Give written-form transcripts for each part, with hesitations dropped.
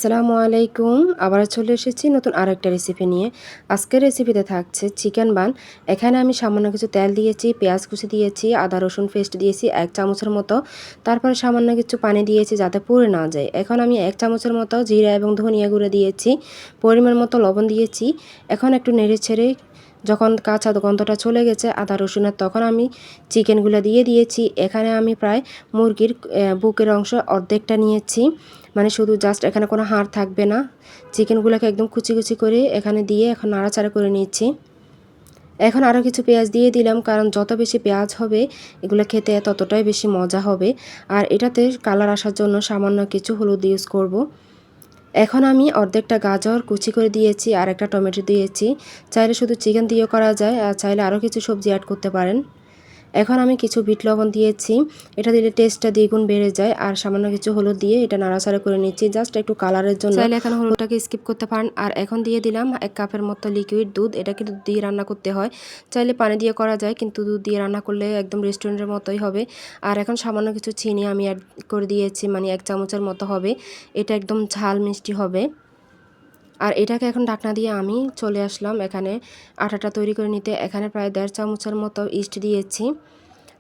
আসসালামু আলাইকুম। আবার চলে এসেছি নতুন আরেকটা রেসিপি নিয়ে। আজকের রেসিপিতে থাকছে চিকেন বান। এখানে আমি সামান্য কিছু তেল দিয়েছি, পেঁয়াজ কুচি দিয়েছি, আদা রসুন পেস্ট দিয়েছি 1 চামচের মতো। তারপরে সামান্য কিছু পানি দিয়েছি যাতে পুড়ে না যায়। এখন আমি 1 চামচের মতো জিরা এবং ধনিয়া গুঁড়ো দিয়েছি, পরিমাণ মতো লবণ দিয়েছি। এখন একটু নেড়েচেড়ে যখন কাঁচা গন্ধটা চলে গেছে আদা রসুনের, তখন আমি চিকেনগুলো দিয়ে দিয়েছি। এখানে আমি প্রায় মুরগির বুকের অংশ অর্ধেকটা নিয়েছি, মানে শুধু জাস্ট এখানে কোনো হাড় থাকবে না। চিকেনগুলোকে একদম কুচি কুচি করে এখানে দিয়ে এখন নাড়াচাড়া করে নিচ্ছি। এখন আরও কিছু পেঁয়াজ দিয়ে দিলাম, কারণ যত বেশি পেঁয়াজ হবে এগুলো খেতে ততটাই বেশি মজা হবে। আর এটাতে কালার আসার জন্য সামান্য কিছু হলুদ ইউজ করব। এখন আমি অর্ধেকটা গাজর কুচি করে দিয়েছি আর একটা টমেটো দিয়েছি। চাইলে শুধু চিকেন দিয়েও করা যায়, আর চাইলে আরও কিছু সবজি অ্যাড করতে পারেন। এখন আমি কিছু বিট লবণ দিয়েছি, এটা দিলে টেস্টটা দ্বিগুণ বেড়ে যায়। আর সামান্য কিছু হলুদ দিয়ে এটা নাড়াচাড়া করে নিচ্ছি জাস্ট একটু কালারের জন্য। চাইলে এখন হলুদটাকে স্কিপ করতে পারেন। আর এখন দিয়ে দিলাম 1 কাপের মতো লিকুইড দুধ। এটা কিন্তু দুধ দিয়ে রান্না করতে হয়, চাইলে পানি দিয়ে করা যায়, কিন্তু দুধ দিয়ে রান্না করলে একদম রেস্টুরেন্টের মতোই হবে। আর এখন সামান্য কিছু চিনি আমি অ্যাড করে দিয়েছি, মানে 1 চামচের মতো হবে। এটা একদম ঝাল মিষ্টি হবে। আর এটাকে এখন ঢাকনা দিয়ে আমি চলে আসলাম এখানে আটাটা তৈরি করে নিতে। এখানে প্রায় 1.5 চামচের মতো ইস্ট দিয়েছি,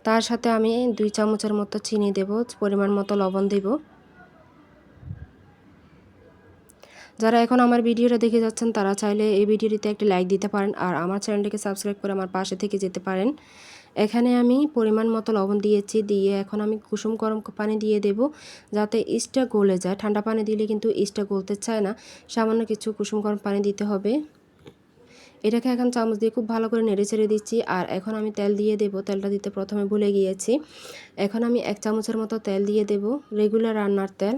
তার সাথে আমি 2 চামচের মতো চিনি দেব, পরিমাণ মতো লবণ দেব। যারা এখন আমার ভিডিওটা দেখে যাচ্ছেন তারা চাইলে এই ভিডিওটিতে একটি লাইক দিতে পারেন, আর আমার চ্যানেলটিকে সাবস্ক্রাইব করে আমার পাশে থেকে যেতে পারেন। এখানে আমি পরিমাণ মতো লবণ দিয়েছি, দিয়ে এখন আমি কুসুম গরম পানি দিয়ে দেব যাতে ইস্টটা গলে যায়। ঠান্ডা পানি দিলে কিন্তু ইস্টটা গলতে চায় না, সামান্য কিছু কুসুম গরম পানি দিতে হবে। এটাকে এখন চামচ দিয়ে খুব ভালো করে নেড়ে ছেড়ে দিচ্ছি। আর এখন আমি তেল দিয়ে দেব, তেলটা দিতে প্রথমে ভুলে গিয়েছি। এখন আমি 1 চামচের মতো তেল দিয়ে দেব, রেগুলার রান্নার তেল।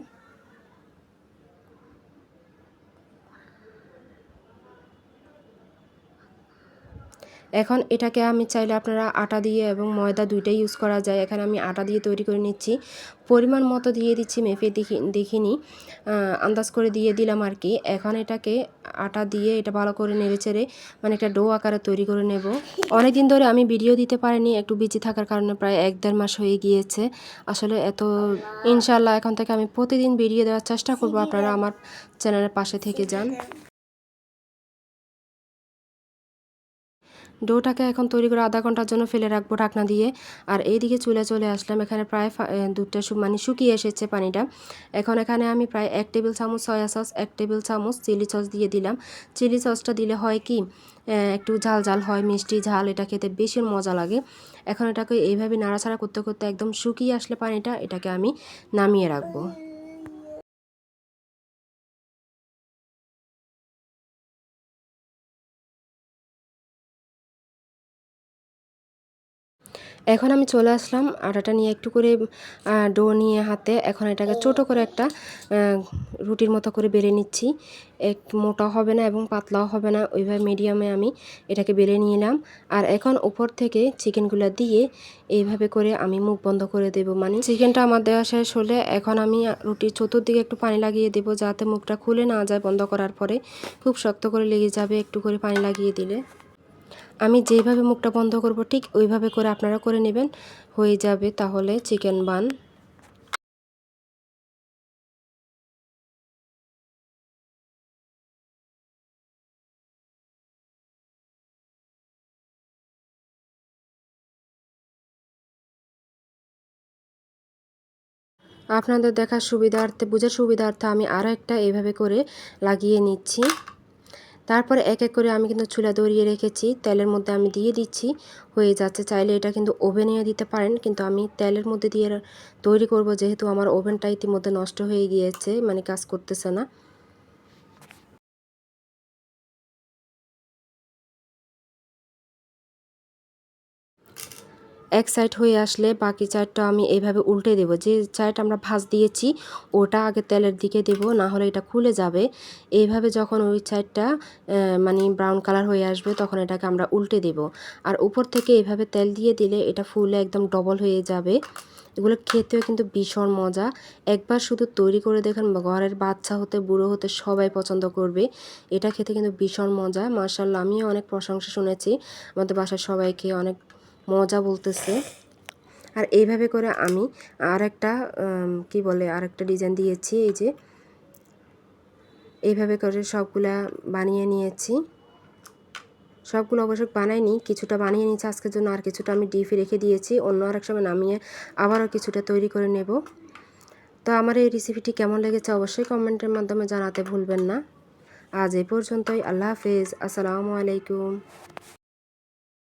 এখন এটাকে আমি চাইলে আপনারা আটা দিয়ে এবং ময়দা দুইটাই ইউজ করা যায়। এখানে আমি আটা দিয়ে তৈরি করে নিচ্ছি, পরিমাণ মতো দিয়ে দিচ্ছি, মেপে দেখিনি, আন্দাজ করে দিয়ে দিলাম আর কি। এখন এটাকে আটা দিয়ে এটা ভালো করে নেড়েচেড়ে মানে একটা ডো আকারে তৈরি করে নেব। অনেক দিন ধরে আমি ভিডিও দিতে পারিনি, একটু বিজি থাকার কারণে প্রায় 1-1.5 মাস হয়ে গিয়েছে আসলে। ইনশাল্লাহ এখন থেকে আমি প্রতিদিন ভিডিও দেওয়ার চেষ্টা করব। আপনারা আমার চ্যানেলের পাশে থেকে যান। ডোটাকে এখন তৈরি করে আধা ঘন্টার জন্য ফেলে রাখবো ঢাকনা দিয়ে। আর এইদিকে চুলে চলে আসলাম, এখানে প্রায় দুধটা মানে শুকিয়ে এসেছে পানিটা। এখন এখানে আমি প্রায় 1 টেবিল চামচ সয়া সস, 1 টেবিল চামচ চিলি সস দিয়ে দিলাম। চিলি সসটা দিলে হয় কি, একটু ঝাল ঝাল হয়, মিষ্টি ঝাল, এটা খেতে বেশি মজা লাগে। এখন এটাকে এইভাবে নাড়াচাড়া করতে করতে একদম শুকিয়ে আসলে পানিটা, এটাকে আমি নামিয়ে রাখবো। এখন আমি চলে আসলাম আটাটা নিয়ে একটু করে ডো নিয়ে হাতে। এখন এটাকে ছোটো করে একটা রুটির মতো করে বেলে নিচ্ছি। মোটা হবে না এবং পাতলাও হবে না, ওইভাবে মিডিয়ামে আমি এটাকে বেলে নিলাম। আর এখন উপর থেকে চিকেনগুলো দিয়ে এইভাবে করে আমি মুখ বন্ধ করে দেব। মানে চিকেনটা আমার দেওয়া শেষ হলে এখন আমি রুটির চতুর্দিকে একটু পানি লাগিয়ে দেব যাতে মুখটা খুলে না যায়। বন্ধ করার পরে খুব শক্ত করে লেগে যাবে একটু করে পানি লাগিয়ে দিলে। আমি যেইভাবে মুখটা বন্ধ করব ঠিক ওইভাবে করে আপনারা করে নেবেন, হয়ে যাবে তাহলে চিকেন বান। আপনাদের দেখার সুবিধার্থে, বোঝার সুবিধার্থে আমি আরও একটা এইভাবে করে লাগিয়ে নিচ্ছি। তারপরে এক এক করে আমি কিন্তু চুলা ধরিয়ে রেখেছি, তেলের মধ্যে আমি দিয়ে দিচ্ছি, হয়ে যাচ্ছে। চাইলে এটা কিন্তু ওভেনে দিতে পারেন, কিন্তু আমি তেলের মধ্যে দিয়ে তৈরি করব, যেহেতু আমার ওভেনটা ইতিমধ্যে নষ্ট হয়ে গিয়েছে, মানে কাজ করতেছে না। এক সাইড হয়ে আসলে বাকি সাইডটা আমি এইভাবে উল্টে দেব। যে সাইড আমরা ভাঁজ দিয়েছি ওটা আগে তেলের দিকে দেব, না হলে এটা খুলে যাবে। এইভাবে যখন ওই সাইডটা মানে ব্রাউন কালার হয়ে আসবে তখন এটাকে আমরা উল্টে দেব। আর উপর থেকে এইভাবে তেল দিয়ে দিলে এটা ফুলে একদম ডবল হয়ে যাবে। এগুলো খেতেও কিন্তু ভীষণ মজা। একবার শুধু তৈরি করে দেখেন, ঘরের বাচ্চা হতে বুড়ো হতে সবাই পছন্দ করবে। এটা খেতে কিন্তু ভীষণ মজা। মাশাআল্লাহ, আমিও অনেক প্রশংসা শুনেছি, আমাদের বাসার সবাইকে অনেক মজা বলতেছে। আর এইভাবে করে আমি আর একটা কি বলে, আর একটা ডিজাইন দিয়েছি। এই যে এইভাবে করে সবগুলা বানিয়ে নিয়েছি। সবগুলো অবশ্য বানাইনি, কিছুটা বানিয়ে নিয়েছি আজকের জন্য, আর কিছুটা আমি ডিপে রেখে দিয়েছি। অন্য আরেক সময় নামিয়ে আবারও কিছুটা তৈরি করে নেব। তো আমার এই রেসিপিটি কেমন লেগেছে অবশ্যই কমেন্টের মাধ্যমে জানাতে ভুলবেন না। আজ এই পর্যন্তই। আল্লাহ হাফেজ। আসসালামু আলাইকুম।